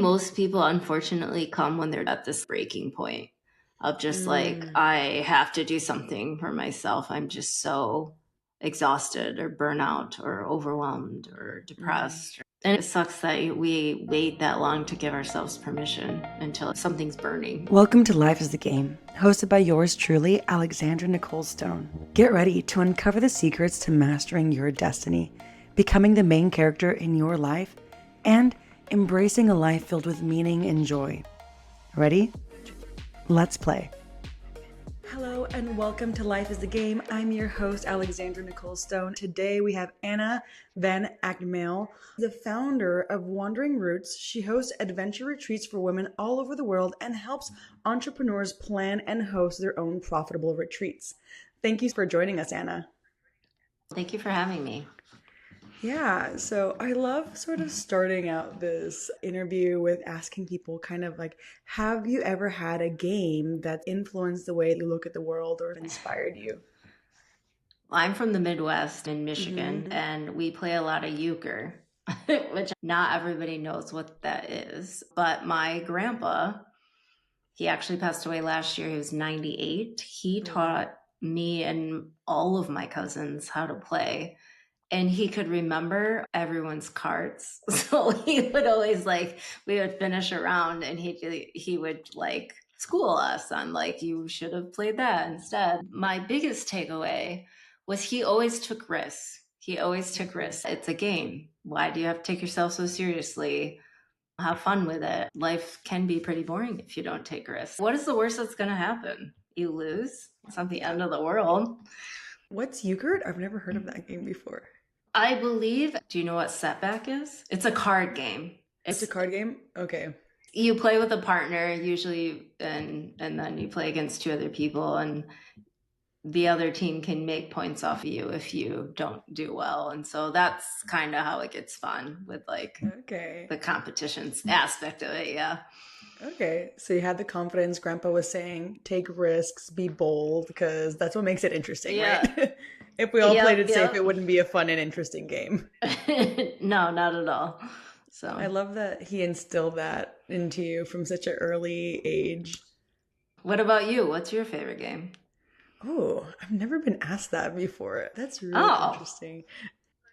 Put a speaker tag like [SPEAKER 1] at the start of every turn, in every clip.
[SPEAKER 1] Most people unfortunately come when they're at this breaking point of just like,
[SPEAKER 2] Mm,
[SPEAKER 1] I have to do something for myself. I'm just so exhausted or burnout or overwhelmed or
[SPEAKER 2] mm.
[SPEAKER 1] depressed. And it sucks that we wait that long to give ourselves permission until something's burning.
[SPEAKER 2] Welcome to Life is the Game, hosted by yours truly, Alexandra Nicole Stone. Get ready to uncover the secrets to mastering your destiny, becoming the main character in your life, and embracing a life filled with meaning and joy. Ready? Let's play. Hello and welcome to Life is the Game. I'm your host, Alexandra Nicole Stone. Today we have Anna Van Agtmael, the founder of Wandering Roots. She hosts adventure retreats for women all over the world and helps entrepreneurs plan and host their own profitable retreats. Thank you for joining us, Anna.
[SPEAKER 1] Thank you for having me.
[SPEAKER 2] Yeah, so I love sort of starting out this interview with asking people kind of like, have you ever had a game that influenced the way you look at the world or inspired you?
[SPEAKER 1] I'm from the Midwest in Michigan,
[SPEAKER 2] Mm-hmm.
[SPEAKER 1] and we play a lot of euchre, which not everybody knows what that is. But my grandpa, he actually passed away last year. He was 98. He
[SPEAKER 2] Oh, wow.
[SPEAKER 1] taught me and all of my cousins how to play. And he could remember everyone's cards. So he would always like, we would finish a round and he would like school us on like, you should have played that instead. My biggest takeaway was he always took risks. He always took risks. It's a game. Why do you have to take yourself so seriously? Have fun with it. Life can be pretty boring if you don't take risks. What is the worst that's going to happen? You lose. It's not the
[SPEAKER 2] Yeah.
[SPEAKER 1] end of the world.
[SPEAKER 2] What's euchre? I've never heard of that game before.
[SPEAKER 1] I believe, do you know what setback is? It's a card game.
[SPEAKER 2] It's a
[SPEAKER 1] It's
[SPEAKER 2] card game? Okay.
[SPEAKER 1] you play with a partner usually and then you play against two other people and the other team can make points off of you if you don't do well. And so that's kind of how it gets fun with like
[SPEAKER 2] Okay.
[SPEAKER 1] the competitions aspect of it. Yeah.
[SPEAKER 2] Okay. So you had the confidence. Grandpa was saying, take risks, be bold, because that's what makes it interesting, right?
[SPEAKER 1] Yeah.
[SPEAKER 2] If we all played
[SPEAKER 1] Yep.
[SPEAKER 2] it safe, it
[SPEAKER 1] Yep.
[SPEAKER 2] wouldn't be a fun and interesting game.
[SPEAKER 1] No, not at all.
[SPEAKER 2] I
[SPEAKER 1] So,
[SPEAKER 2] love that he instilled that into you from such an early age.
[SPEAKER 1] what about you? What's your favorite game?
[SPEAKER 2] Oh, I've never been asked that before. That's really
[SPEAKER 1] Oh,
[SPEAKER 2] interesting.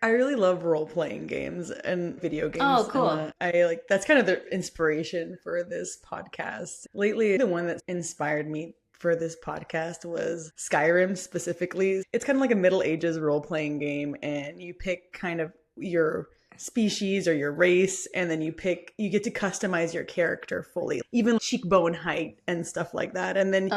[SPEAKER 2] I really love role-playing games and video
[SPEAKER 1] oh,
[SPEAKER 2] games, and
[SPEAKER 1] cool.
[SPEAKER 2] I like that's kind of the inspiration for this podcast. Lately, the one that inspired me for this podcast was Skyrim specifically. It's kind of like a Middle Ages role-playing game, and you pick kind of your species or your race, and then you get to customize your character fully, even cheekbone height and stuff like that. And then you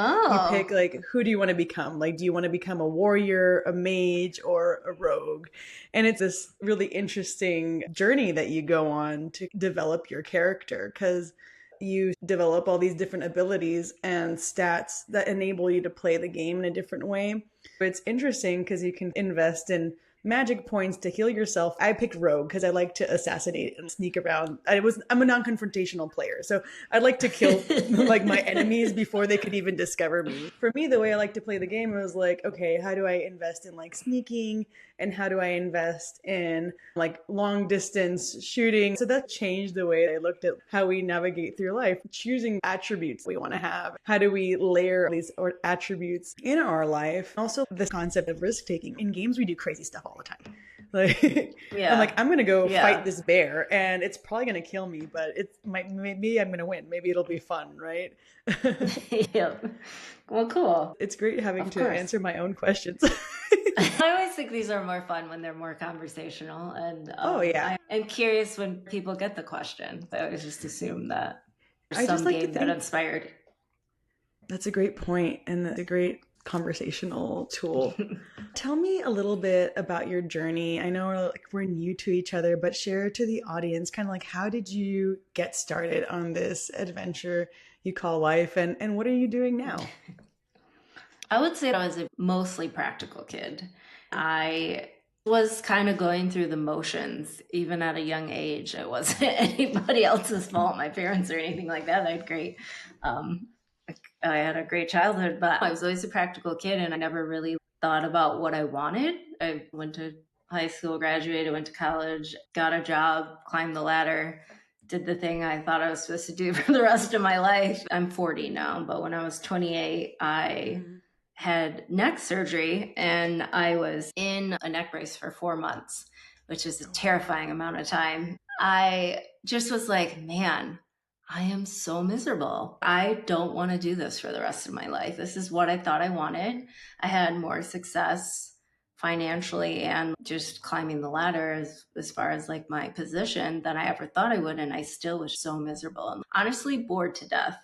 [SPEAKER 2] pick
[SPEAKER 1] Oh,
[SPEAKER 2] like, who do you want to become? Like, do you want to become a warrior, a mage, or a rogue? And it's this really interesting journey that you go on to develop your character, because you develop all these different abilities and stats that enable you to play the game in a different way. It's interesting because you can invest in magic points to heal yourself. I picked rogue because I like to assassinate and sneak around. I'm a non-confrontational player, so I'd like to kill like my enemies before they could even discover me. For me, the way I like to play the game was like, okay, how do I invest in like sneaking, and how do I invest in like long distance shooting? So that changed the way I looked at how we navigate through life, choosing attributes we want to have. How do we layer these attributes in our life? Also, this concept of risk taking. In games, we do crazy stuff all the time. Like, I'm
[SPEAKER 1] yeah.
[SPEAKER 2] like, I'm gonna go fight
[SPEAKER 1] Yeah.
[SPEAKER 2] this bear, and it's probably gonna kill me, but it's might maybe I'm gonna win. Maybe it'll be fun, right?
[SPEAKER 1] Yep. Well, cool.
[SPEAKER 2] It's great having
[SPEAKER 1] Of
[SPEAKER 2] to
[SPEAKER 1] course.
[SPEAKER 2] answer my own questions.
[SPEAKER 1] I always think these are more fun when they're more conversational. And
[SPEAKER 2] Oh yeah,
[SPEAKER 1] I am curious when people get the question. I always just assume that there's
[SPEAKER 2] I just
[SPEAKER 1] some
[SPEAKER 2] like to
[SPEAKER 1] game that
[SPEAKER 2] think
[SPEAKER 1] inspired.
[SPEAKER 2] that's a great point, and that's a great conversational tool. Tell me a little bit about your journey. I know like we're new to each other, but share to the audience kind of like, how did you get started on this adventure you call life, and what are you doing now?
[SPEAKER 1] I would say I was a mostly practical kid. I was kind of going through the motions, even at a young age. It wasn't anybody else's fault, my parents or anything like that. Um, I had a great childhood, but I was always a practical kid and I never really thought about what I wanted. I went to high school, graduated, went to college, got a job, climbed the ladder, did the thing I thought I was supposed to do for the rest of my life. I'm 40 now, but when I was 28, I
[SPEAKER 2] Mhm.
[SPEAKER 1] had neck surgery and I was in a neck brace for 4 months, which is a
[SPEAKER 2] Oh, wow.
[SPEAKER 1] terrifying amount of time. I just was like, man, I am so miserable. I don't want to do this for the rest of my life. This is what I thought I wanted. I had more success financially and just climbing the ladder as far as like my position than I ever thought I would. And I still was so miserable and honestly bored to death.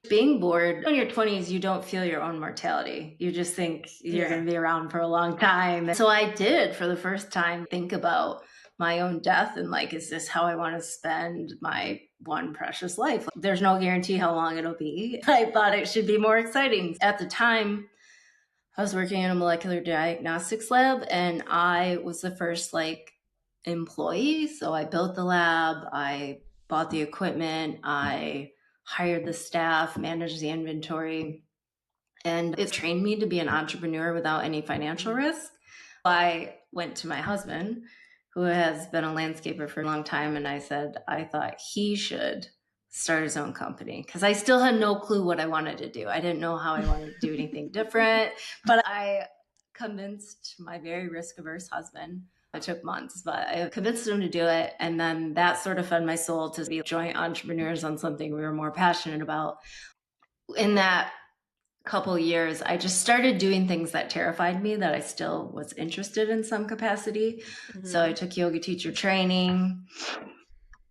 [SPEAKER 1] Being bored in your 20s, you don't feel your own mortality. You just think you're
[SPEAKER 2] Yeah.
[SPEAKER 1] going to be around for a long time. So I did, for the first time, think about my own death and like, is this how I want to spend my one precious life? There's no guarantee how long it'll be. I thought it should be more exciting. At the time, I was working in a molecular diagnostics lab and I was the first like employee. So I built the lab, I bought the equipment, I hired the staff, managed the inventory, and it trained me to be an entrepreneur without any financial
[SPEAKER 2] Mhm.
[SPEAKER 1] risk. I went to my husband, who has been a landscaper for a long time, and I said I thought he should start his own company because I still had no clue what I wanted to do. I didn't know how I wanted to do anything different, but I convinced my very risk averse husband. It took months, but I convinced him to do it. And then that sort of fed my soul to be joint entrepreneurs on something we were more passionate about. In that couple years, I just started doing things that terrified me that I still was interested in some capacity. So I
[SPEAKER 2] Mhm.
[SPEAKER 1] took yoga teacher training,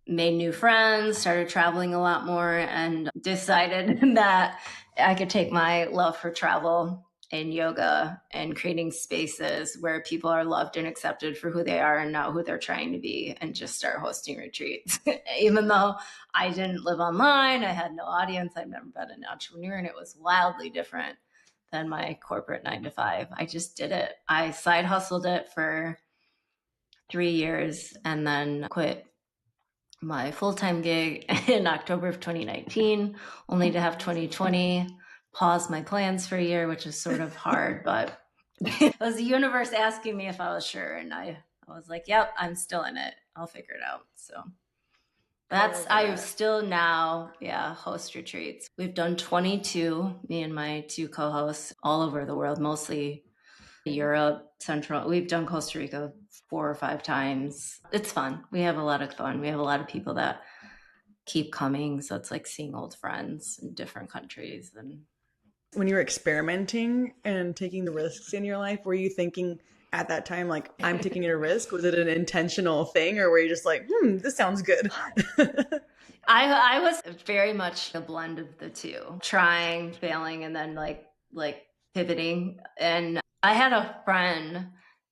[SPEAKER 1] made new friends, started traveling a lot more, and decided that I could take my love for travel and yoga and creating spaces where people are loved and accepted for who they are and not who they're trying to be, and just start hosting retreats. Even though I didn't live online, I had no audience, I'd never been an entrepreneur, and it was wildly different than my corporate 9 to 5. I just did it. I side hustled it for 3 years and then quit my full-time gig in October of 2019, only to have
[SPEAKER 2] Amazing.
[SPEAKER 1] 2020 pause my plans for a year, which is sort of hard, but it was the universe asking me if I was sure. And I was like, yep, I'm still in it. I'll figure it out. So
[SPEAKER 2] I
[SPEAKER 1] that's,
[SPEAKER 2] love
[SPEAKER 1] I
[SPEAKER 2] that.
[SPEAKER 1] still now, yeah, host retreats. We've done 22, me and my two co-hosts all over the world, mostly Europe, Central. We've done Costa Rica 4 or 5 times. It's fun. We have a lot of fun. We have a lot of people that keep coming. So it's like seeing old friends in different countries. And
[SPEAKER 2] When you're experimenting and taking the risks in your life, were you thinking at that time, like, I'm taking a risk? Was it an intentional thing, or were you just like, this sounds good?
[SPEAKER 1] I was very much a blend of the two, trying, failing, and then like pivoting. And I had a friend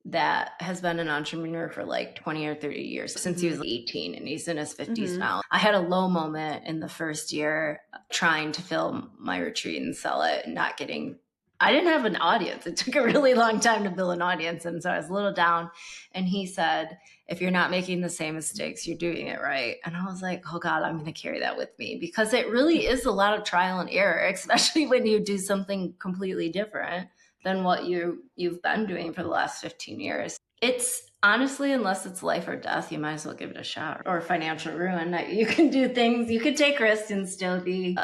[SPEAKER 1] that has been an entrepreneur for like 20 or 30 years since he
[SPEAKER 2] Hmm.
[SPEAKER 1] was 18 and he's in his 50s
[SPEAKER 2] Hmm.
[SPEAKER 1] now. I had a low moment in the first year trying to film my retreat and sell it and not getting I didn't have an audience. It took a really long time to build an audience and so I was a little down and he said, if you're not making the same mistakes, you're doing it right. And I was like, oh God, I'm going to carry that with me because it really is a lot of trial and error, especially when you do something completely different than what you've been doing for the last 15 years. It's honestly, unless it's life or death, you might as well give it a shot. Or financial ruin. You can do things, you can take risks and still be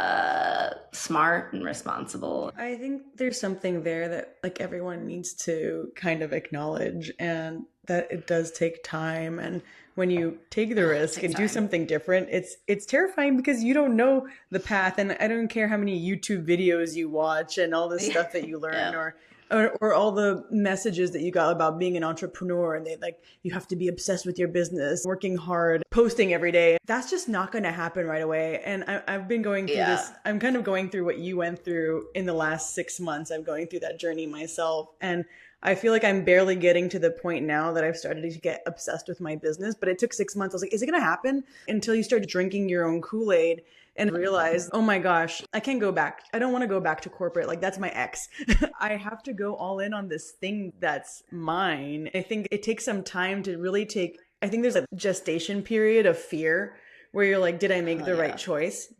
[SPEAKER 1] smart and responsible.
[SPEAKER 2] I think there's something there that like everyone needs to kind of acknowledge, and that it does take time. And when you take the
[SPEAKER 1] It
[SPEAKER 2] risk
[SPEAKER 1] takes
[SPEAKER 2] and do
[SPEAKER 1] time.
[SPEAKER 2] something different, it's terrifying because you don't know the path. And I don't care how many YouTube videos you watch and all this stuff that you learn,
[SPEAKER 1] Yeah.
[SPEAKER 2] or all the messages that you got about being an entrepreneur, and they like you have to be obsessed with your business, working hard, posting every day. That's just not going to happen right away. And I've been going through
[SPEAKER 1] Yeah.
[SPEAKER 2] this. I'm kind of going through what you went through in the last 6 months. I'm going through that journey myself, and I feel like I'm barely getting to the point now that I've started to get obsessed with my business. But it took 6 months. I was like, is it going to happen? Until you start drinking your own Kool-Aid and realize, oh my gosh, I can't go back. I don't want to go back to corporate. Like, that's my ex. I have to go all in on this thing that's mine. I think it takes some time to really take, I think there's a gestation period of fear where you're like, did I make
[SPEAKER 1] Oh
[SPEAKER 2] the right
[SPEAKER 1] yeah.
[SPEAKER 2] choice?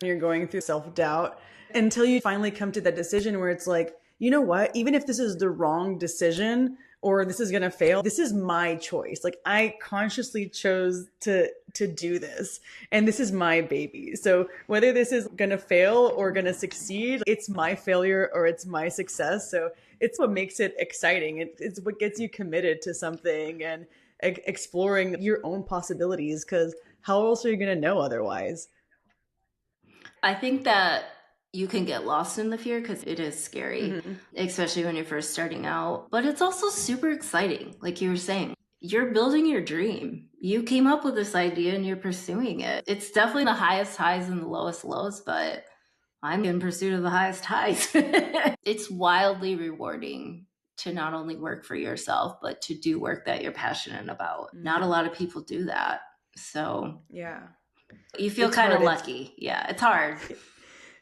[SPEAKER 2] You're going through self doubt until you finally come to that decision where it's like, you know what? Even if this is the wrong decision or this is going to fail, this is my choice. Like, I consciously chose to to do this. And this is my baby. So whether this is going to fail or going to succeed, it's my failure or it's my success. So it's what makes it exciting. It's what gets you committed to something and exploring your own possibilities, because how else are you going to know otherwise?
[SPEAKER 1] I think that you can get lost in the fear because it is scary,
[SPEAKER 2] Mm-hmm.
[SPEAKER 1] especially when you're first starting out. But it's also super exciting. Like you were saying, you're building your dream. You came up with this idea and you're pursuing it. It's definitely the highest highs and the lowest lows, but I'm in pursuit of the highest highs. It's wildly rewarding to not only work for yourself, but to do work that you're passionate about. Not a
[SPEAKER 2] Mm-hmm.
[SPEAKER 1] lot of people do that. So
[SPEAKER 2] Yeah.
[SPEAKER 1] you feel
[SPEAKER 2] It's
[SPEAKER 1] kind of
[SPEAKER 2] hard.
[SPEAKER 1] lucky. Yeah, it's hard.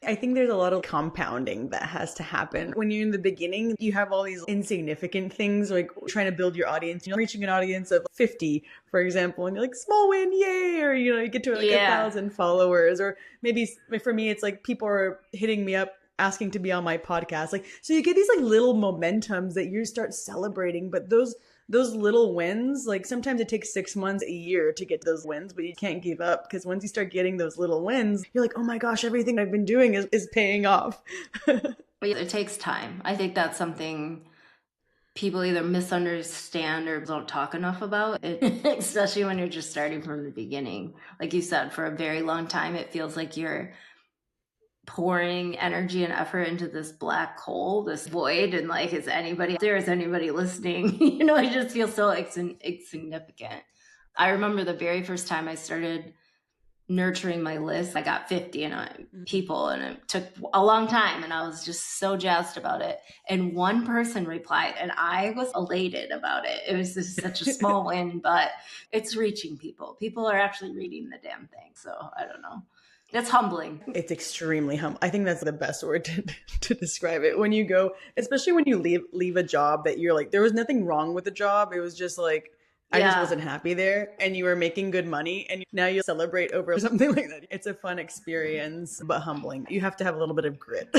[SPEAKER 2] I think there's a lot of compounding that has to happen. When you're in the beginning, you have all these insignificant things like trying to build your audience, reaching an audience of 50, for example, and you're like, small win, yay! Or, you get to like
[SPEAKER 1] Yeah.
[SPEAKER 2] 1,000 followers. Or maybe for me, it's like people are hitting me up asking to be on my podcast. Like, so you get these like little momentums that you start celebrating, but those little wins, like sometimes it takes 6 months, a year to get those wins, but you can't give up, because once you start getting those little wins, you're like, oh my gosh, everything I've been doing is paying off.
[SPEAKER 1] But it takes time. I think that's something people either misunderstand or don't talk enough about it, especially when you're just starting from the beginning. Like you said, for a very long time, it feels like you're pouring energy and effort into this black hole, this void, and like, is anybody there? Is anybody listening? I just feel so insignificant. I remember the very first time I started nurturing my list, I got 50 people, and it took a long time, and I was just so jazzed about it. And one person replied, and I was elated about it. It was just such a small win, but it's reaching people. People are actually reading the damn thing. So I don't know. It's humbling.
[SPEAKER 2] It's extremely humble. I think that's the best word to describe it. When you go, especially when you leave a job that you're like, there was nothing wrong with the job. It was just like, I just
[SPEAKER 1] Yeah.
[SPEAKER 2] wasn't happy there, and you were making good money, and now you celebrate over something like that. It's a fun experience, but humbling. You have to have a little bit of grit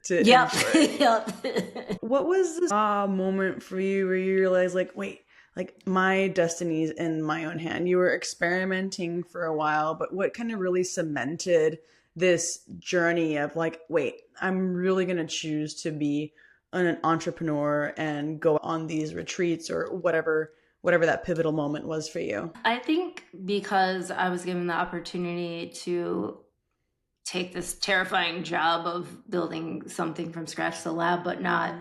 [SPEAKER 2] to
[SPEAKER 1] Yep.
[SPEAKER 2] endure it.
[SPEAKER 1] Yep.
[SPEAKER 2] What was this moment for you where you realized, like, wait, like my destiny's in my own hand? You were experimenting for a while, but what kind of really cemented this journey of like, wait, I'm really going to choose to be an entrepreneur and go on these retreats or whatever that pivotal moment was for you?
[SPEAKER 1] I think because I was given the opportunity to take this terrifying job of building something from scratch to the lab, but not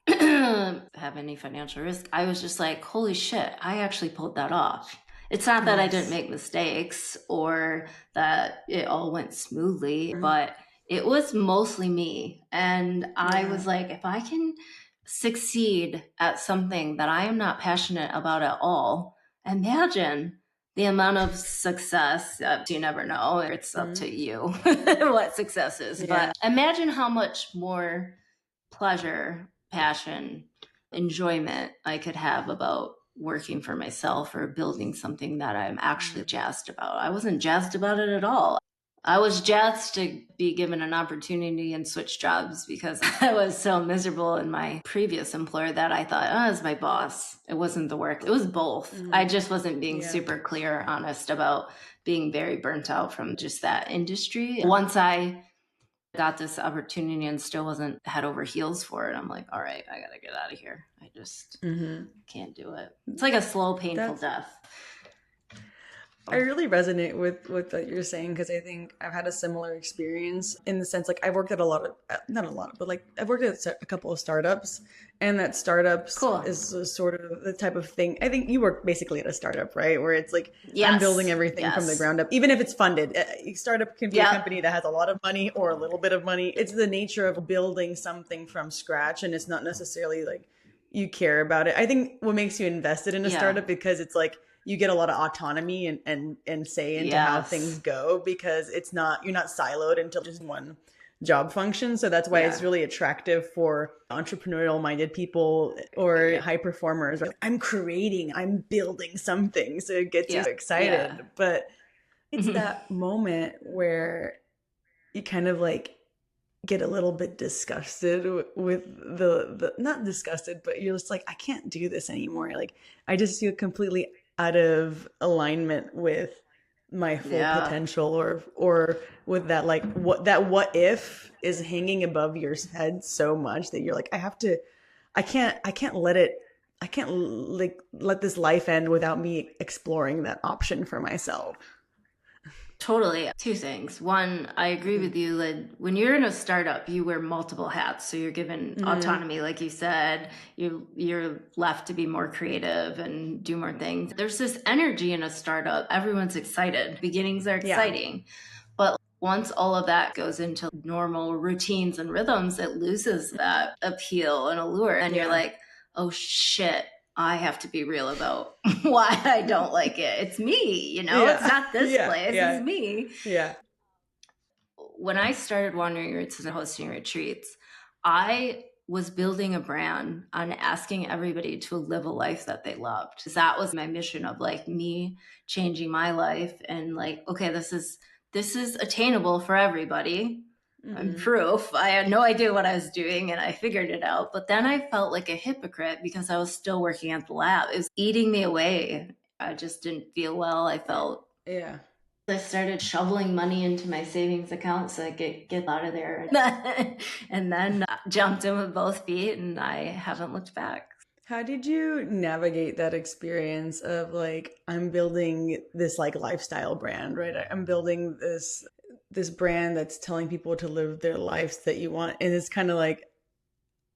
[SPEAKER 1] have any financial risk, I was just like, holy shit, I actually pulled that off. It's not that I didn't
[SPEAKER 2] Yes.
[SPEAKER 1] make mistakes or that it all went smoothly,
[SPEAKER 2] Mm.
[SPEAKER 1] but it was mostly me. And I
[SPEAKER 2] Yeah.
[SPEAKER 1] was like, if I can succeed at something that I am not passionate about at all, imagine the amount of success. You never know. It's up
[SPEAKER 2] Mm.
[SPEAKER 1] to you what success is.
[SPEAKER 2] Yeah.
[SPEAKER 1] But imagine how much more pleasure, passion, enjoyment I could have about working for myself or building something that I'm actually
[SPEAKER 2] Mm.
[SPEAKER 1] jazzed about. I wasn't jazzed about it at all. I was jazzed to be given an opportunity and switch jobs because I was so miserable in my previous employer that I thought, oh, it's my boss. It wasn't the work. It was both. I
[SPEAKER 2] Mm.
[SPEAKER 1] just wasn't being
[SPEAKER 2] Yeah.
[SPEAKER 1] super clear, honest about being very burnt out from just that industry. Once I got this opportunity and still wasn't head over heels for it, I'm like, all right, I gotta get out of here. I just
[SPEAKER 2] Mm-hmm.
[SPEAKER 1] can't do it. It's like a slow, painful
[SPEAKER 2] That's
[SPEAKER 1] death.
[SPEAKER 2] I really resonate with what you're saying, because I think I've had a similar experience in the sense, like I've worked at a lot of, not a lot, but like I've worked at a couple of startups, and that startups
[SPEAKER 1] Cool.
[SPEAKER 2] is sort of the type of thing. I think you work basically at a startup, right? Where it's like, I'm
[SPEAKER 1] Yes.
[SPEAKER 2] building everything from the
[SPEAKER 1] Yes.
[SPEAKER 2] ground up, even if it's funded. A startup can be a
[SPEAKER 1] Yep.
[SPEAKER 2] company that has a lot of money or a little bit of money. It's the nature of building something from scratch, and it's not necessarily like you care about it. I think what makes you invested in a
[SPEAKER 1] Yeah.
[SPEAKER 2] startup, because it's like you get a lot of autonomy and say into how
[SPEAKER 1] Yes.
[SPEAKER 2] things go, because you're not siloed into just one job function. So that's why it's
[SPEAKER 1] Yeah.
[SPEAKER 2] really attractive for entrepreneurial minded people or
[SPEAKER 1] Yeah.
[SPEAKER 2] high performers. I'm building something. So it gets you
[SPEAKER 1] Yeah.
[SPEAKER 2] excited.
[SPEAKER 1] Yeah.
[SPEAKER 2] But it's
[SPEAKER 1] Mhm.
[SPEAKER 2] that moment where you kind of like get a little bit disgusted with the not disgusted, but you're just like, I can't do this anymore. Like I just feel completely out of alignment with my full
[SPEAKER 1] Yeah,
[SPEAKER 2] potential, or with that, like, what if is hanging above your head so much that you're like, I can't let it, I can't like let this life end without me exploring that option for myself.
[SPEAKER 1] totally. Two things. One, I agree with you. Like when you're in a startup, you wear multiple hats. So you're given
[SPEAKER 2] Mm-hmm.
[SPEAKER 1] autonomy, like you said. You're left to be more creative and do more things. There's this energy in a startup. Everyone's excited. Beginnings are
[SPEAKER 2] Yeah.
[SPEAKER 1] exciting. But once all of that goes into normal routines and rhythms, it loses that appeal and allure. And you're
[SPEAKER 2] Yeah.
[SPEAKER 1] like, oh shit, I have to be real about why I don't like it. It's me, it's
[SPEAKER 2] Yeah.
[SPEAKER 1] not this
[SPEAKER 2] Yeah.
[SPEAKER 1] place, it's
[SPEAKER 2] Yeah.
[SPEAKER 1] me.
[SPEAKER 2] Yeah.
[SPEAKER 1] When I started Wandering Roots and hosting retreats, I was building a brand on asking everybody to live a life that they loved. Because that was my mission of like me changing my life and like, okay, this is attainable for everybody. I'm
[SPEAKER 2] Mm-hmm.
[SPEAKER 1] proof. I had no idea what I was doing and I figured it out. But then I felt like a hypocrite because I was still working at the lab. It was eating me away. I just didn't feel well.
[SPEAKER 2] Yeah.
[SPEAKER 1] I started shoveling money into my savings account so I could get out of there. And then jumped in with both feet, and I haven't looked back.
[SPEAKER 2] How did you navigate that experience of like, I'm building this like lifestyle brand, right? I'm building this brand that's telling people to live their lives that you want, and it's kind of like,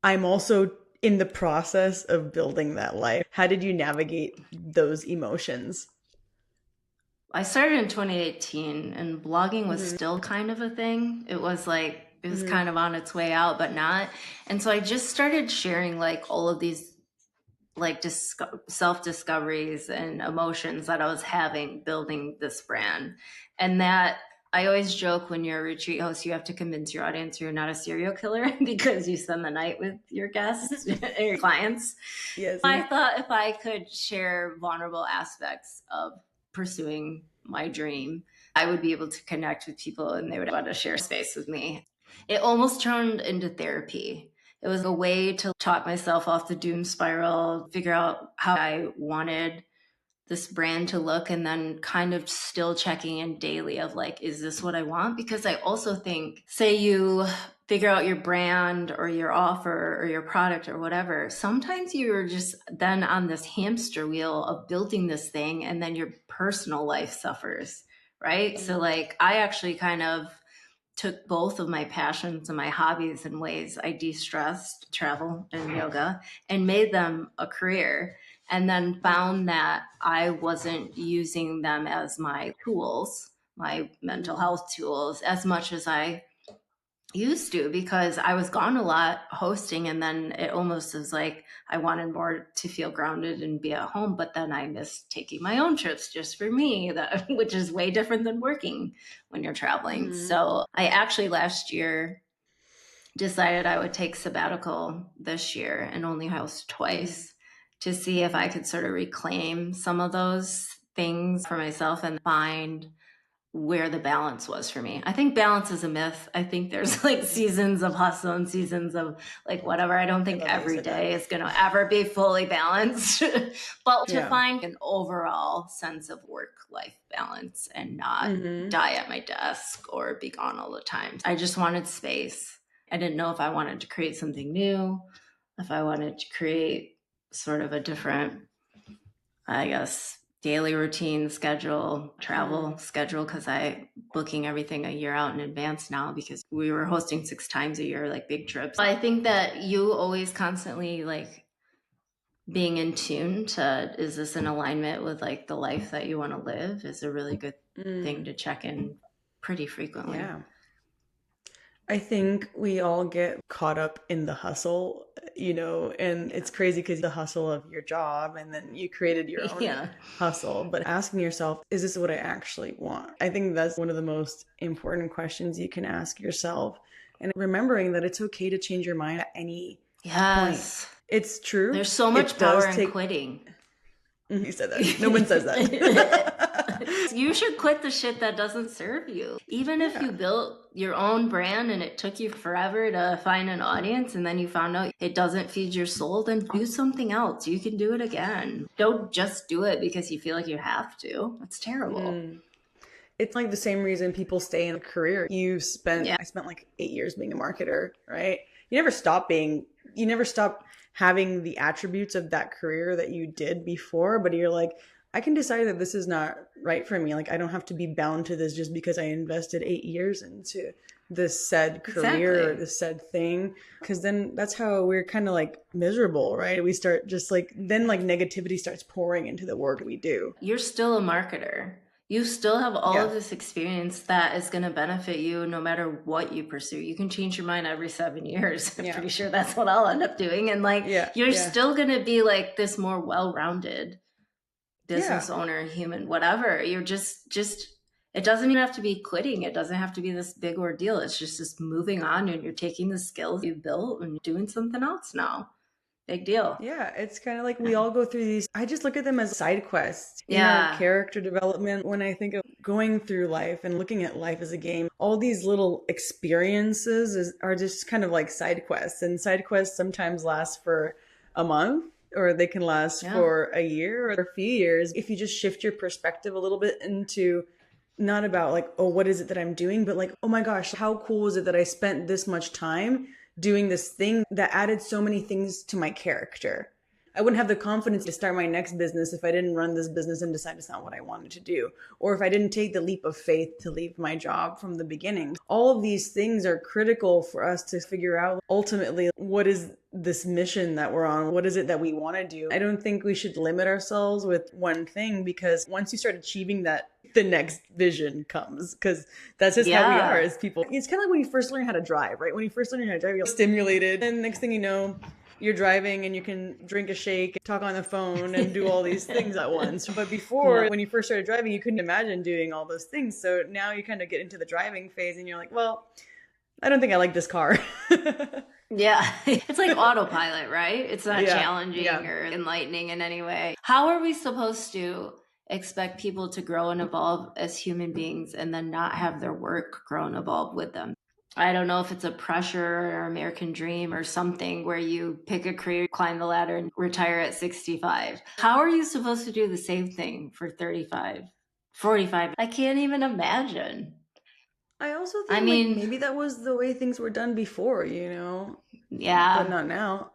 [SPEAKER 2] I'm also in the process of building that life. How did you navigate those emotions?
[SPEAKER 1] I started in 2018, and blogging was
[SPEAKER 2] Mm-hmm.
[SPEAKER 1] still kind of a thing. It was
[SPEAKER 2] Mm-hmm.
[SPEAKER 1] kind of on its way out, but not. And so I just started sharing like all of these like self discoveries and emotions that I was having building this brand. And that I always joke when you're a retreat host, you have to convince your audience you're not a serial killer because you spend the night with your guests and your clients.
[SPEAKER 2] Yes.
[SPEAKER 1] I thought if I could share vulnerable aspects of pursuing my dream, I would be able to connect with people and they would want to share space with me. It almost turned into therapy. It was a way to talk myself off the doom spiral, figure out how I wanted this brand to look, and then kind of still checking in daily of like, is this what I want? Because I also think, say you figure out your brand or your offer or your product or whatever, sometimes you're just then on this hamster wheel of building this thing and then your personal life suffers, right? So like I actually kind of took both of my passions and my hobbies in ways I de-stressed, travel and yoga, and made them a career. And then found that I wasn't using them as my tools, my mental
[SPEAKER 2] Mm-hmm.
[SPEAKER 1] health tools, as much as I used to, because I was gone a lot hosting, and then it almost was like I wanted more to feel grounded and be at home, but then I missed taking my own trips just for me, that which is way different than working when you're traveling.
[SPEAKER 2] Mm-hmm.
[SPEAKER 1] So I actually last year decided I would take sabbatical this year and only host twice to see if I could sort of reclaim some of those things for myself and find where the balance was for me. I think balance is a myth. I think there's like seasons of hustle and seasons of like whatever. I don't
[SPEAKER 2] I
[SPEAKER 1] think
[SPEAKER 2] love that you
[SPEAKER 1] every
[SPEAKER 2] said that.
[SPEAKER 1] day is going to ever be fully balanced, but to
[SPEAKER 2] Yeah.
[SPEAKER 1] find an overall sense of work life balance and not
[SPEAKER 2] Mm-hmm.
[SPEAKER 1] die at my desk or be gone all the time. I just wanted space. I didn't know if I wanted to create something new, if I wanted to create sort of a different, I guess, daily routine schedule,
[SPEAKER 2] Mm-hmm.
[SPEAKER 1] travel schedule, because I booking everything a year out in advance now because we were hosting 6 times a year, like big trips. I think that you always constantly like being in tune to, is this in alignment with like the life that you want to live, is a really good thing
[SPEAKER 2] Mm.
[SPEAKER 1] to check in pretty frequently.
[SPEAKER 2] Yeah. I think we all get caught up in the hustle, and it's crazy because the hustle of your job, and then you created your own
[SPEAKER 1] Yeah.
[SPEAKER 2] hustle. But asking yourself, is this what I actually want? I think that's one of the most important questions you can ask yourself. And remembering that it's okay to change your mind at any point.
[SPEAKER 1] Yes.
[SPEAKER 2] It's true.
[SPEAKER 1] There's so much
[SPEAKER 2] It
[SPEAKER 1] power
[SPEAKER 2] does
[SPEAKER 1] in
[SPEAKER 2] take,
[SPEAKER 1] quitting.
[SPEAKER 2] you said that. No one says that.
[SPEAKER 1] You should quit the shit that doesn't serve you. Even if you
[SPEAKER 2] Yeah.
[SPEAKER 1] built your own brand and it took you forever to find an audience and then you found out it doesn't feed your soul, then do something else. You can do it again. Don't just do it because you feel like you have to. That's terrible.
[SPEAKER 2] Mm. It's like the same reason people stay in a career.
[SPEAKER 1] Yeah,
[SPEAKER 2] I spent like 8 years being a marketer, right? You never stop being, you never stop having the attributes of that career that you did before, but you're like, I can decide that this is not right for me. Like, I don't have to be bound to this just because I invested 8 years into this said career or
[SPEAKER 1] exactly.
[SPEAKER 2] this said thing. Cause then that's how we're kind of like miserable, right? We start just like, then like negativity starts pouring into the work we do.
[SPEAKER 1] You're still a marketer. You still have all
[SPEAKER 2] Yeah.
[SPEAKER 1] of this experience that is going to benefit you no matter what you pursue. You can change your mind every 7 years. I'm
[SPEAKER 2] Yeah.
[SPEAKER 1] pretty sure that's what I'll end up doing. And like,
[SPEAKER 2] Yeah.
[SPEAKER 1] you're
[SPEAKER 2] Yeah.
[SPEAKER 1] still going to be like this more well rounded
[SPEAKER 2] Yeah.
[SPEAKER 1] business owner, human, whatever. You're just, it doesn't even have to be quitting. It doesn't have to be this big ordeal. It's just moving on and you're taking the skills you built and doing something else now. Big deal.
[SPEAKER 2] Yeah, it's kind of like we all go through these. I just look at them as side quests in our
[SPEAKER 1] Yeah.
[SPEAKER 2] character development. When I think of going through life and looking at life as a game, all these little are just kind of like side quests. And side quests sometimes last for a month or they can last
[SPEAKER 1] Yeah.
[SPEAKER 2] for a year or a few years. If you just shift your perspective a little bit into not about like, oh, what is it that I'm doing, but like, oh my gosh, how cool is it that I spent this much time doing this thing that added so many things to my character. I wouldn't have the confidence to start my next business if I didn't run this business and decide it's not what I wanted to do. Or if I didn't take the leap of faith to leave my job from the beginning. All of these things are critical for us to figure out ultimately what is this mission that we're on? What is it that we want to do? I don't think we should limit ourselves with one thing because once you start achieving that, the next vision comes because that's just how we are
[SPEAKER 1] Yeah.
[SPEAKER 2] as people. It's kind of like when you first learn how to drive, right? When you first learn how to drive, you're stimulated. And next thing you know, you're driving and you can drink a shake, talk on the phone, and do all these things at once. But before,
[SPEAKER 1] Yeah.
[SPEAKER 2] when you first started driving, you couldn't imagine doing all those things. So now you kind of get into the driving phase and you're like, well, I don't think I like this car.
[SPEAKER 1] Yeah. It's like autopilot, right? It's not
[SPEAKER 2] Yeah,
[SPEAKER 1] challenging
[SPEAKER 2] yeah.
[SPEAKER 1] or enlightening in any way. How are we supposed to expect people to grow and evolve as human beings and then not have their work grow and evolve with them? I don't know if it's a pressure or American dream or something where you pick a career, climb the ladder, and retire at 65. How are you supposed to do the same thing for 35, 45? I can't even imagine.
[SPEAKER 2] I also
[SPEAKER 1] I
[SPEAKER 2] think like
[SPEAKER 1] mean,
[SPEAKER 2] maybe that was the way things were done before, but
[SPEAKER 1] yeah.
[SPEAKER 2] not now.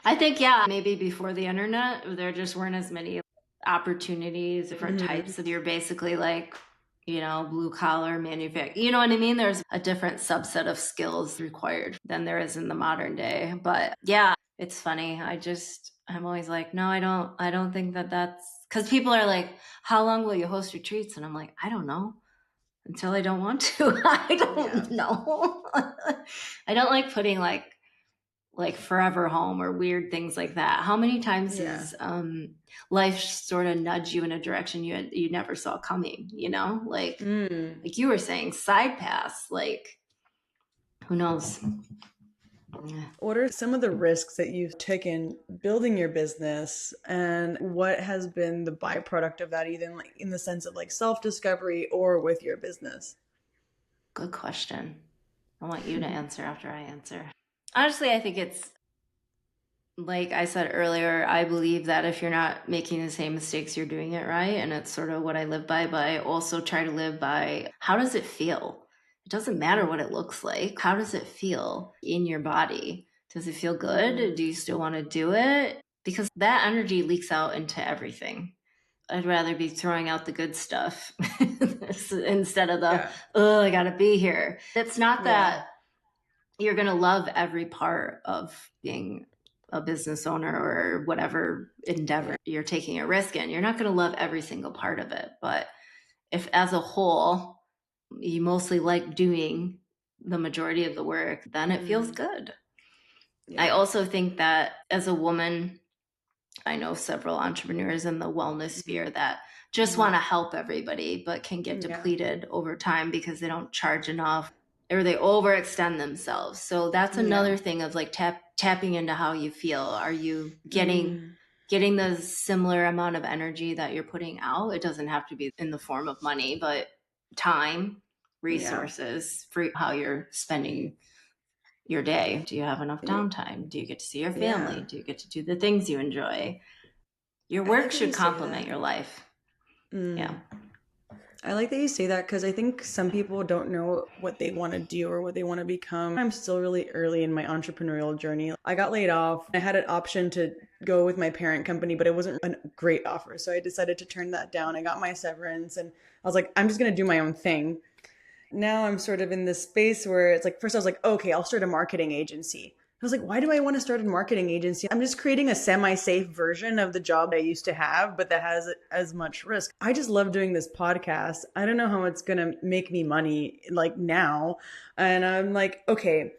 [SPEAKER 1] I think, yeah, maybe before the internet, there just weren't as many opportunities, different
[SPEAKER 2] Hmm.
[SPEAKER 1] types of, you're basically like, blue collar manufacturing. You know what I mean? There's a different subset of skills required than there is in the modern day. But yeah, it's funny. I'm always like, no, I don't think that that's because people are like, how long will you host retreats? And I'm like, I don't know until I don't want to. I
[SPEAKER 2] Yeah.
[SPEAKER 1] don't know. I don't like putting like forever home or weird things like that. How many times
[SPEAKER 2] Yeah.
[SPEAKER 1] has life sort of nudge you in a direction you never saw coming,
[SPEAKER 2] Mm.
[SPEAKER 1] like you were saying, side paths, like who knows. Yeah.
[SPEAKER 2] What are some of the risks that you've taken building your business, and what has been the byproduct of that, either like in the sense of like self-discovery or with your business?
[SPEAKER 1] Good question. I want you to answer after I answer. Honestly, I think it's like I said earlier, I believe that if you're not making the same mistakes, you're doing it right. And it's sort of what I live by. But I also try to live by, how does it feel? It doesn't matter what it looks like. How does it feel in your body? Does it feel good? Do
[SPEAKER 2] Mm.
[SPEAKER 1] you still want to do it? Because that energy leaks out into everything. I'd rather be throwing out the good stuff instead of the,
[SPEAKER 2] Yeah.
[SPEAKER 1] oh, I got to be here. It's not
[SPEAKER 2] Yeah.
[SPEAKER 1] that you're going to love every part of being a business owner or whatever
[SPEAKER 2] Yeah.
[SPEAKER 1] endeavor you're taking a risk in. You're not going to love every single part of it. But if as a whole, you mostly like doing the majority of the work, then it feels
[SPEAKER 2] Mm.
[SPEAKER 1] good. I
[SPEAKER 2] Yeah.
[SPEAKER 1] also think that as a woman, I know several entrepreneurs in the wellness
[SPEAKER 2] Mhm.
[SPEAKER 1] sphere that just
[SPEAKER 2] Mhm.
[SPEAKER 1] want to help everybody, but can get
[SPEAKER 2] Yeah.
[SPEAKER 1] depleted over time because they don't charge enough or they overextend themselves. So that's
[SPEAKER 2] Yeah.
[SPEAKER 1] another thing of like tapping into how you feel. Are you getting
[SPEAKER 2] Mm.
[SPEAKER 1] getting the similar amount of energy that you're putting out? It doesn't have to be in the form of money, but time,
[SPEAKER 2] Yeah.
[SPEAKER 1] resources for how you're spending your day. Do you have enough
[SPEAKER 2] Yeah.
[SPEAKER 1] downtime? Do you get to see your family?
[SPEAKER 2] Yeah.
[SPEAKER 1] Do you get to do the things you enjoy? Your
[SPEAKER 2] I
[SPEAKER 1] work
[SPEAKER 2] like how you
[SPEAKER 1] should
[SPEAKER 2] say
[SPEAKER 1] complement
[SPEAKER 2] that.
[SPEAKER 1] your life. Yeah.
[SPEAKER 2] Mm. I like that you say that because I think some people don't know what they want to do or what they want to become. I'm still really early in my entrepreneurial journey. I got laid off. I had an option to go with my parent company, but it wasn't a great offer. So I decided to turn that down. I got my severance and I was like, I'm just going to do my own thing. Now I'm sort of in this space where it's like, first I was like, okay, I'll start a marketing agency. I was like, why do I want to start a marketing agency? I'm just creating a semi-safe version of the job I used to have, but that has as much risk. I just love doing this podcast. I don't know how it's going to make me money like now. And I'm like, okay,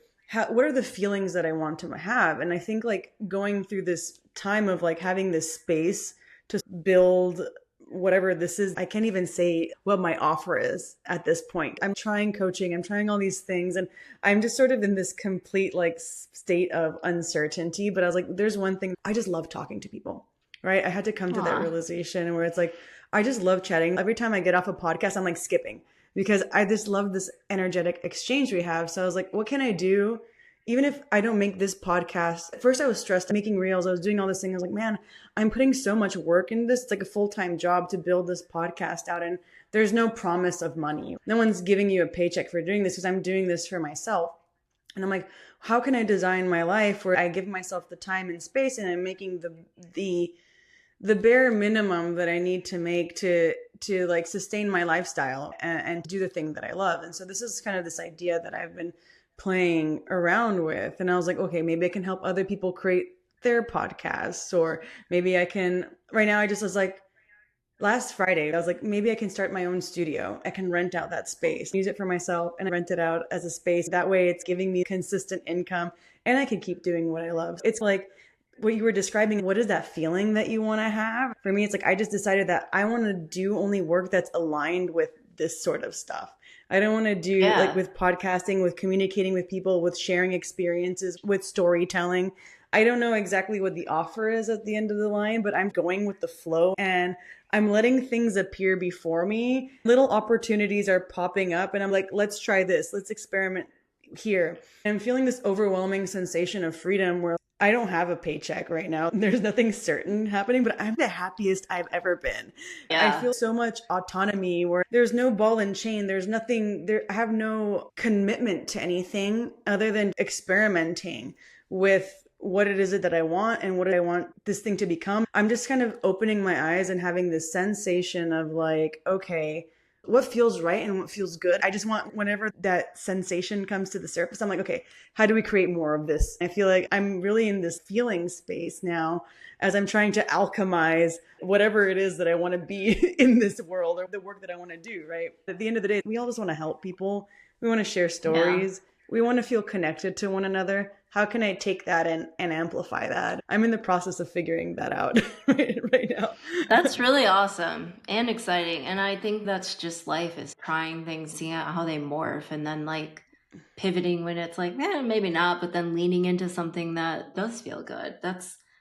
[SPEAKER 2] what are the feelings that I want to have? And I think like going through this time of like having this space to build whatever this is, I can't even say what my offer is at this point. I'm trying coaching, I'm trying all these things, and I'm just sort of in this complete like state of uncertainty. But I was like, there's one thing, I just love talking to people, right? I had to come to that
[SPEAKER 1] Aw.
[SPEAKER 2] realization where it's like, I just love chatting. Every time I get off a podcast, I'm like skipping because I just love this energetic exchange we have. So I was like, what can I do? Even if I don't make this podcast, at first I was stressed making reels. I was doing all this thing. I was like, man, I'm putting so much work into this. It's like a full-time job to build this podcast out. And there's no promise of money. No one's giving you a paycheck for doing this because I'm doing this for myself. And I'm like, how can I design my life where I give myself the time and space and I'm making the bare minimum that I need to make to like sustain my lifestyle and do the thing that I love. And so this is kind of this idea that I've been playing around with. And I was like, okay, maybe I can help other people create their podcasts, or maybe I can, right now I just was like, last Friday, I was like, maybe I can start my own studio. I can rent out that space, use it for myself and rent it out as a space. That way it's giving me consistent income and I can keep doing what I love. It's like what you were describing. What is that feeling that you want to have? For me, it's like, I just decided that I want to do only work that's aligned with this sort of stuff. I don't want to do like
[SPEAKER 1] Yeah.
[SPEAKER 2] with podcasting, with communicating with people, with sharing experiences, with storytelling. I don't know exactly what the offer is at the end of the line, but I'm going with the flow and I'm letting things appear before me. Little opportunities are popping up and I'm like, let's try this. Let's experiment here. I'm feeling this overwhelming sensation of freedom where I don't have a paycheck right now. There's nothing certain happening, but I'm the happiest I've ever been. I
[SPEAKER 1] Yeah.
[SPEAKER 2] feel so much autonomy where there's no ball and chain. There's nothing there. I have no commitment to anything other than experimenting with what it is that I want and what I want this thing to become. I'm just kind of opening my eyes and having this sensation of like, okay, what feels right and what feels good. I just want, whenever that sensation comes to the surface, I'm like, okay, how do we create more of this? I feel like I'm really in this feeling space now as I'm trying to alchemize whatever it is that I want to be in this world or the work that I want to do, right? At the end of the day, we all just want to help people. We want to share
[SPEAKER 1] Yeah.
[SPEAKER 2] stories. We want to feel connected to one another. How can I take that and amplify that? I'm in the process of figuring that out right now.
[SPEAKER 1] That's really awesome and exciting. And I think that's just life, is trying things, seeing how they morph, and then like pivoting when it's like, maybe not, but then leaning into something that does feel good.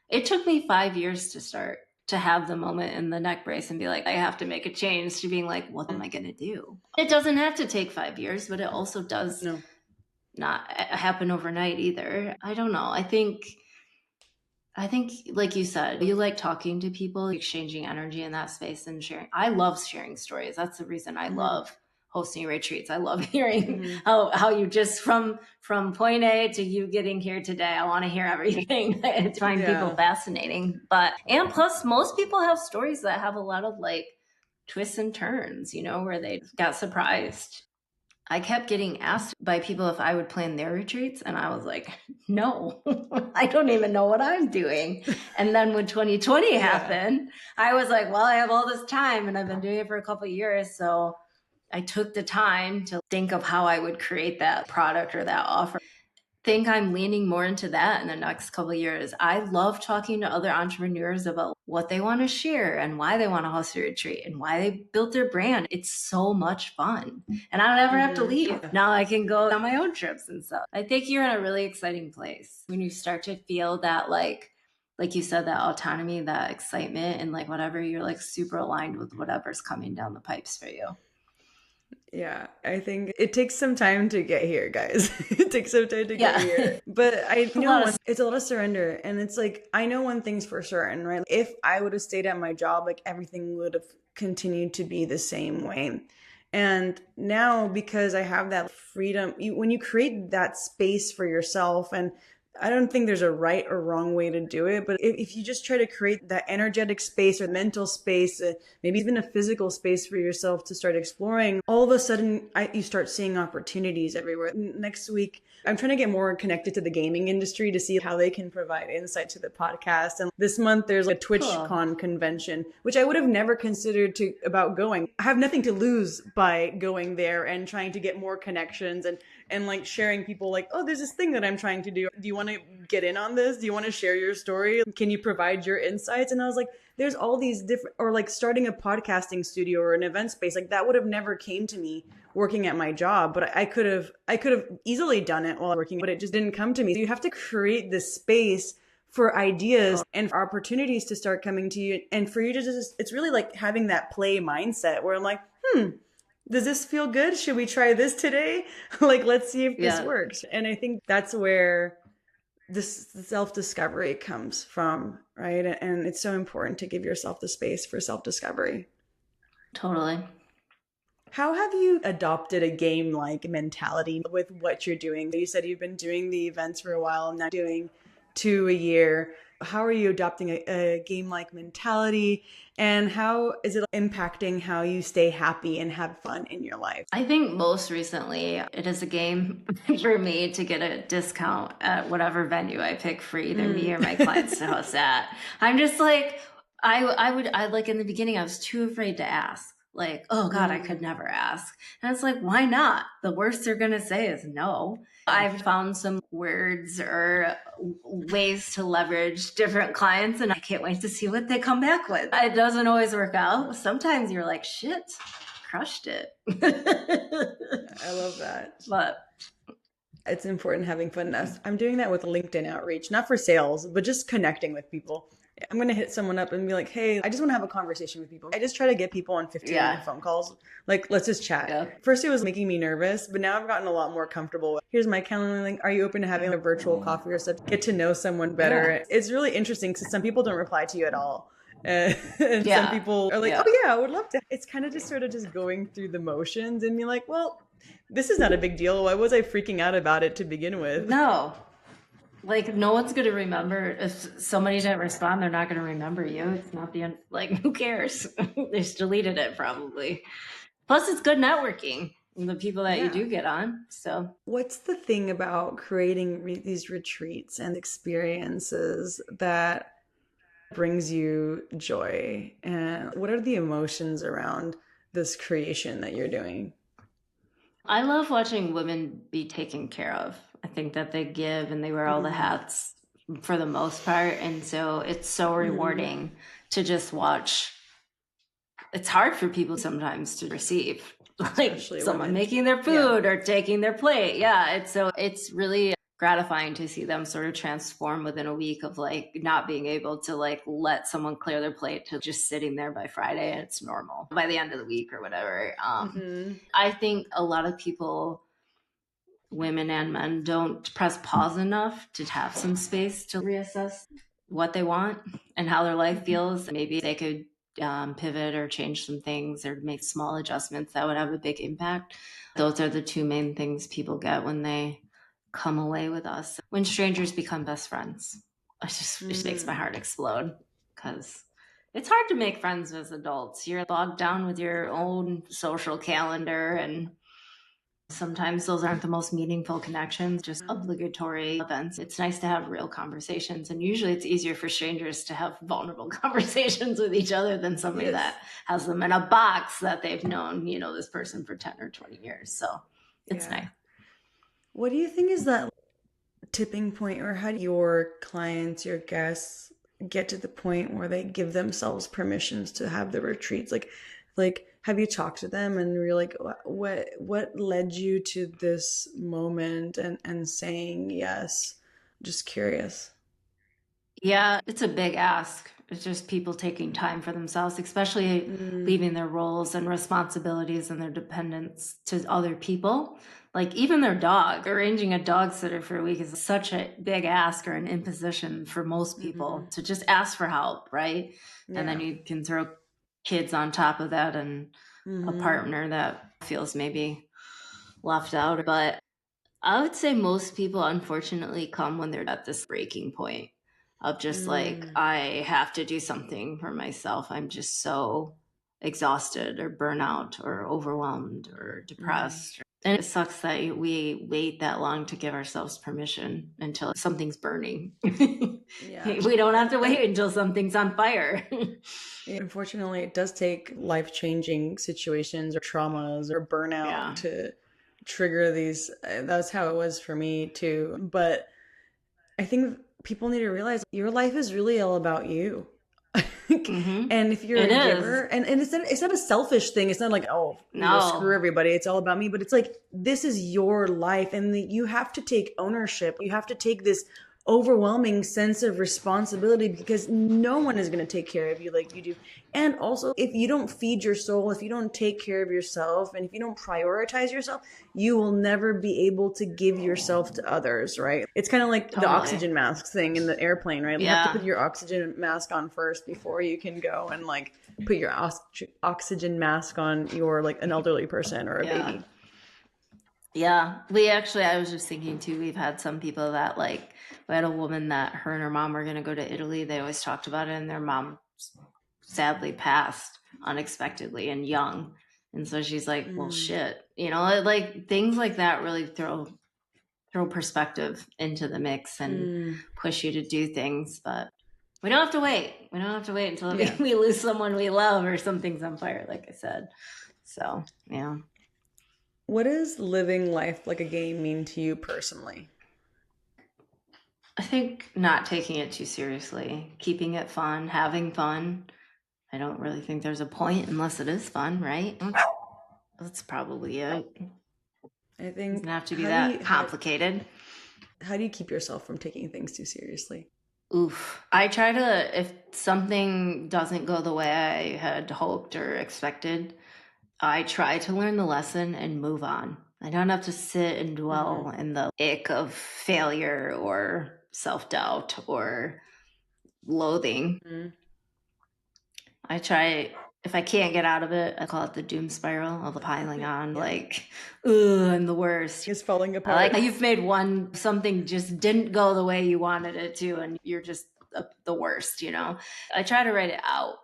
[SPEAKER 1] It took me 5 years to start to have the moment in the neck brace and be like, I have to make a change, to being like, what am I going to do? It doesn't have to take 5 years, but it also does
[SPEAKER 2] No.
[SPEAKER 1] not happen overnight either. I don't know. I think, like you said, you like talking to people, exchanging energy in that space and sharing. I love sharing stories. That's the reason I
[SPEAKER 2] Mm-hmm.
[SPEAKER 1] love hosting retreats. I love hearing
[SPEAKER 2] Mm-hmm.
[SPEAKER 1] how you just from point A to you getting here today. I want to hear everything. I find people
[SPEAKER 2] Yeah.
[SPEAKER 1] fascinating. But and plus, most people have stories that have a lot of like twists and turns, where they got surprised. I kept getting asked by people if I would plan their retreats, and I was like, no, I don't even know what I'm doing. And then when 2020
[SPEAKER 2] Yeah.
[SPEAKER 1] happened, I was like, well, I have all this time and I've been doing it for a couple of years. So I took the time to think of how I would create that product or that offer. Think I'm leaning more into that in the next couple of years. I love talking to other entrepreneurs about what they want to share and why they want to host a retreat and why they built their brand. It's so much fun. And I don't ever have to
[SPEAKER 2] Mm-hmm.
[SPEAKER 1] leave.
[SPEAKER 2] Yeah.
[SPEAKER 1] Now I can go on my own trips and stuff. I think you're in a really exciting place when you start to feel that like you said, that autonomy, that excitement, and like whatever, you're like super aligned with whatever's coming down the pipes for you.
[SPEAKER 2] Yeah, I think it takes some time to get here, guys. It takes some time to get
[SPEAKER 1] Yeah.
[SPEAKER 2] here. But I
[SPEAKER 1] A
[SPEAKER 2] know
[SPEAKER 1] lot of
[SPEAKER 2] it's a lot of surrender. And it's like, I know one thing's for certain, right? If I would have stayed at my job, like everything would have continued to be the same way. And now, because I have that freedom, when you create that space for yourself, and I don't think there's a right or wrong way to do it, but if you just try to create that energetic space or mental space, maybe even a physical space for yourself to start exploring, all of a sudden you start seeing opportunities everywhere. Next week, I'm trying to get more connected to the gaming industry to see how they can provide insight to the podcast. And this month there's a
[SPEAKER 1] Cool.
[SPEAKER 2] TwitchCon convention, which I would have never considered about going. I have nothing to lose by going there and trying to get more connections and like sharing people like, oh, there's this thing that I'm trying to do. Do you want to get in on this? Do you want to share your story? Can you provide your insights? And I was like, there's all these different, or like starting a podcasting studio or an event space, like that would have never came to me working at my job, but I could have easily done it while working, but it just didn't come to me. So you have to create this space for ideas and for opportunities to start coming to you, and for you to just, it's really like having that play mindset where I'm like, does this feel good? Should we try this today? Like, let's see if this works. And I think that's where this self-discovery comes from, right? And it's so important to give yourself the space for self-discovery.
[SPEAKER 1] Totally.
[SPEAKER 2] How have you adopted a game-like mentality with what you're doing? You said you've been doing the events for a while and now doing 2 a year. How are you adopting a game-like mentality, and how is it impacting how you stay happy and have fun in your life?
[SPEAKER 1] I think most recently it is a game for me to get a discount at whatever venue I pick for either me or my clients to host at. I'm just like, I like in the beginning, I was too afraid to ask. Like, oh God, I could never ask. And it's like, why not? The worst they're going to say is no. I've found some words or ways to leverage different clients, and I can't wait to see what they come back with. It doesn't always work out. Sometimes you're like, shit, crushed it.
[SPEAKER 2] I love that.
[SPEAKER 1] But
[SPEAKER 2] it's important having fun. I'm doing that with LinkedIn outreach, not for sales, but just connecting with people. I'm going to hit someone up and be like, hey, I just want to have a conversation with people. I just try to get people on 15-minute phone calls. Like, let's just chat. Yeah. First, it was making me nervous, but now I've gotten a lot more comfortable. Here's my calendar link. Are you open to having a virtual coffee or stuff? Get to know someone better. Yeah. It's really interesting because some people don't reply to you at all. And some people are like, oh yeah, I would love to. It's kind of just sort of just going through the motions and be like, well, this is not a big deal. Why was I freaking out about it to begin with?
[SPEAKER 1] No. Like, no one's going to remember. If somebody didn't respond, they're not going to remember you. It's not the end. Like, who cares? They just deleted it probably. Plus, it's good networking. The people that you do get on. So
[SPEAKER 2] what's the thing about creating these retreats and experiences that brings you joy? And what are the emotions around this creation that you're doing?
[SPEAKER 1] I love watching women be taken care of. I think that they give and they wear all the hats for the most part. And so it's so rewarding to just watch. It's hard for people sometimes to receive, like especially someone women making their food or taking their plate. Yeah. It's really gratifying to see them sort of transform within a week of like not being able to like let someone clear their plate to just sitting there by Friday and it's normal by the end of the week or whatever. I think a lot of people, women and men, don't press pause enough to have some space to reassess what they want and how their life feels. Maybe they could pivot or change some things or make small adjustments that would have a big impact. Those are the two main things people get when they come away with us. When strangers become best friends, it just makes my heart explode because it's hard to make friends as adults. You're bogged down with your own social calendar, and sometimes those aren't the most meaningful connections, just obligatory events. It's nice to have real conversations. And usually it's easier for strangers to have vulnerable conversations with each other than somebody that has them in a box that they've known, this person for 10 or 20 years. So it's nice.
[SPEAKER 2] What do you think is that tipping point, or how do your clients, your guests get to the point where they give themselves permissions to have the retreats? Like, have you talked to them and you're like, what led you to this moment and saying yes? Just curious.
[SPEAKER 1] Yeah, it's a big ask. It's just people taking time for themselves, especially leaving their roles and responsibilities and their dependence to other people. Like even their dog, arranging a dog sitter for a week is such a big ask or an imposition for most people to just ask for help, right? And then you can throw kids on top of that and a
[SPEAKER 2] Mm-hmm.
[SPEAKER 1] partner that feels maybe left out. But I would say most people unfortunately come when they're at this breaking point of just like,
[SPEAKER 2] Mm.
[SPEAKER 1] I have to do something for myself. I'm just so exhausted or burnout or overwhelmed or
[SPEAKER 2] Mm.
[SPEAKER 1] depressed. And it sucks that we wait that long to give ourselves permission until something's burning.
[SPEAKER 2] Yeah.
[SPEAKER 1] We don't have to
[SPEAKER 2] And
[SPEAKER 1] wait until something's on fire.
[SPEAKER 2] unfortunately, it does take life-changing situations or traumas or burnout
[SPEAKER 1] Yeah.
[SPEAKER 2] to trigger these. That's how it was for me too. But I think people need to realize your life is really all about you.
[SPEAKER 1] Hmm.
[SPEAKER 2] And if you're
[SPEAKER 1] It
[SPEAKER 2] a
[SPEAKER 1] is.
[SPEAKER 2] giver, and it's not a selfish thing. It's not like, oh, screw
[SPEAKER 1] No.
[SPEAKER 2] everybody. It's all about me. But it's like, this is your life, and you have to take ownership. You have to take this overwhelming sense of responsibility, because no one is going to take care of you like you do. And also, if you don't feed your soul, if you don't take care of yourself, and if you don't prioritize yourself, you will never be able to give yourself to others, right? It's kind of like the
[SPEAKER 1] Totally.
[SPEAKER 2] oxygen mask thing in the airplane, right? You have to put
[SPEAKER 1] Yeah.
[SPEAKER 2] your oxygen mask on first before you can go and like put your oxygen mask on your like an elderly person or a
[SPEAKER 1] Yeah.
[SPEAKER 2] baby.
[SPEAKER 1] Yeah. I was just thinking too, we've had some people that like, we had a woman that her and her mom were going to go to Italy. They always talked about it, and their mom sadly passed unexpectedly and young. And so she's like, well,
[SPEAKER 2] Mm,
[SPEAKER 1] shit, like things like that really throw perspective into the mix and
[SPEAKER 2] mm,
[SPEAKER 1] push you to do things. But we don't have to wait. We don't have to wait until
[SPEAKER 2] yeah.
[SPEAKER 1] we lose someone we love or something's on fire, like I said. So, yeah.
[SPEAKER 2] What does living life like a game mean to you personally?
[SPEAKER 1] I think not taking it too seriously, keeping it fun, having fun. I don't really think there's a point unless it is fun, right? That's probably it. It
[SPEAKER 2] I
[SPEAKER 1] doesn't
[SPEAKER 2] think
[SPEAKER 1] have to be
[SPEAKER 2] how do
[SPEAKER 1] that
[SPEAKER 2] you
[SPEAKER 1] complicated.
[SPEAKER 2] how do you keep yourself from taking things too seriously?
[SPEAKER 1] Oof. I try to, if something doesn't go the way I had hoped or expected, I try to learn the lesson and move on. I don't have to sit and
[SPEAKER 2] Mm-hmm.
[SPEAKER 1] dwell in the ick of failure or self doubt or loathing.
[SPEAKER 2] Mm-hmm.
[SPEAKER 1] I try, if I can't get out of it, I call it the doom spiral of piling on,
[SPEAKER 2] Yeah,
[SPEAKER 1] like, ugh, I'm the worst.
[SPEAKER 2] it's falling
[SPEAKER 1] I like
[SPEAKER 2] apart.
[SPEAKER 1] how you've made something just didn't go the way you wanted it to, and you're just the worst, I try to write it out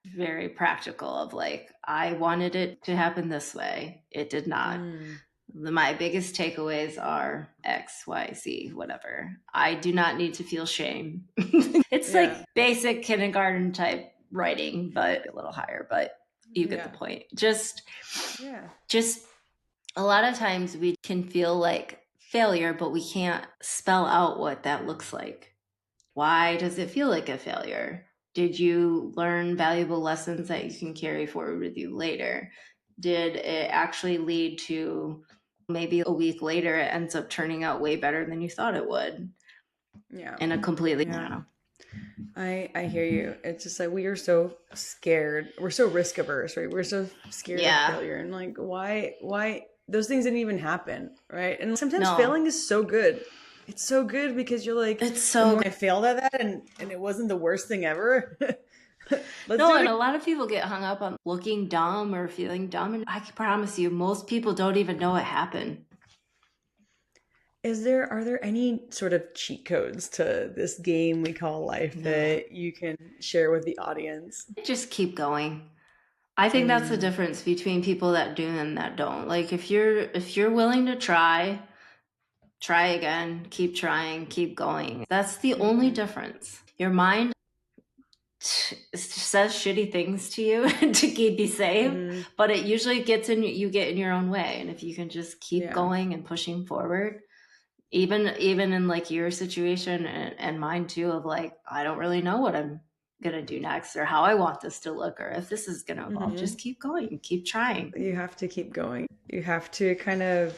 [SPEAKER 1] very practical of like, I wanted it to happen this way. It did not.
[SPEAKER 2] Mm,
[SPEAKER 1] My biggest takeaways are X, Y, Z, whatever. I do not need to feel shame. It's
[SPEAKER 2] yeah,
[SPEAKER 1] like basic kindergarten type writing, but a little higher, but you get the
[SPEAKER 2] yeah,
[SPEAKER 1] point.
[SPEAKER 2] yeah.
[SPEAKER 1] Just a lot of times we can feel like failure, but we can't spell out what that looks like. Why does it feel like a failure? Did you learn valuable lessons that you can carry forward with you later? Did it actually lead to maybe a week later it ends up turning out way better than you thought it would
[SPEAKER 2] Yeah.
[SPEAKER 1] in a completely, I
[SPEAKER 2] Yeah.
[SPEAKER 1] don't know.
[SPEAKER 2] I hear you. It's just like we are so scared. We're so risk averse, right? We're so scared of
[SPEAKER 1] Yeah.
[SPEAKER 2] failure, and like why those things didn't even happen, right? And sometimes
[SPEAKER 1] No.
[SPEAKER 2] failing is so good. It's so good because you're like,
[SPEAKER 1] It's
[SPEAKER 2] the
[SPEAKER 1] so
[SPEAKER 2] more I failed at that, and it wasn't the worst thing ever. Let's
[SPEAKER 1] no,
[SPEAKER 2] do
[SPEAKER 1] and
[SPEAKER 2] it.
[SPEAKER 1] a lot of people get hung up on looking dumb or feeling dumb. And I can promise you, most people don't even know it happened.
[SPEAKER 2] Are there any sort of cheat codes to this game we call life
[SPEAKER 1] No.
[SPEAKER 2] that you can share with the audience?
[SPEAKER 1] Just keep going. I think that's the
[SPEAKER 2] Mm,
[SPEAKER 1] difference between people that do and that don't. Like if you're willing to try again, keep trying, keep going. That's the only
[SPEAKER 2] mm-hmm,
[SPEAKER 1] difference. Your mind says shitty things to you to keep you safe,
[SPEAKER 2] mm-hmm,
[SPEAKER 1] but it usually you get in your own way. And if you can just keep
[SPEAKER 2] yeah,
[SPEAKER 1] going and pushing forward, even in like your situation and mine too, of like, I don't really know what I'm gonna do next or how I want this to look or if this is gonna evolve.
[SPEAKER 2] mm-hmm.
[SPEAKER 1] Just keep going, keep trying.
[SPEAKER 2] You have to keep going. You have to kind of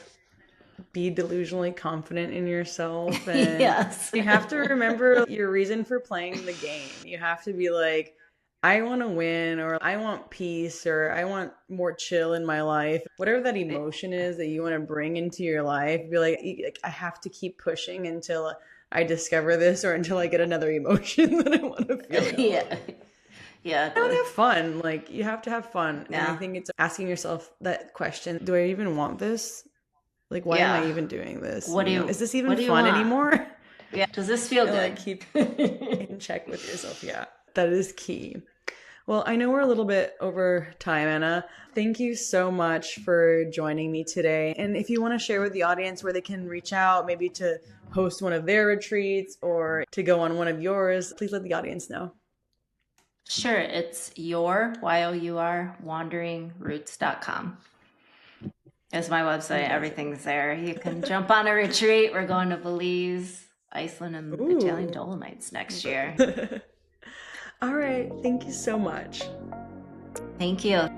[SPEAKER 2] be delusionally confident in yourself, and
[SPEAKER 1] Yes.
[SPEAKER 2] you have to remember your reason for playing the game. You have to be like, I want to win, or I want peace, or I want more chill in my life. Whatever that emotion is that you want to bring into your life, be like, I have to keep pushing until I discover this, or until I get another emotion that I want to feel.
[SPEAKER 1] Yeah. Yeah,
[SPEAKER 2] I want to have fun. Like, you have to have fun. And I
[SPEAKER 1] yeah,
[SPEAKER 2] think it's asking yourself that question, do I even want this? Like, why am I
[SPEAKER 1] yeah.
[SPEAKER 2] even doing this?
[SPEAKER 1] What do
[SPEAKER 2] Is
[SPEAKER 1] you
[SPEAKER 2] this even
[SPEAKER 1] what do you
[SPEAKER 2] fun
[SPEAKER 1] want?
[SPEAKER 2] anymore?
[SPEAKER 1] Yeah. Does this feel
[SPEAKER 2] And like
[SPEAKER 1] good?
[SPEAKER 2] keep in check with yourself. Yeah, that is key. Well, I know we're a little bit over time, Anna. Thank you so much for joining me today. And if you want to share with the audience where they can reach out, maybe to host one of their retreats or to go on one of yours, please let the audience know.
[SPEAKER 1] Sure, it's your Y-O-U-R wanderingroots.com. It's my website.
[SPEAKER 2] Amazing.
[SPEAKER 1] Everything's there. You can jump on a retreat. We're going to Belize, Iceland, and Italian
[SPEAKER 2] Ooh.
[SPEAKER 1] Dolomites next year.
[SPEAKER 2] All right. Thank you so much.
[SPEAKER 1] Thank you.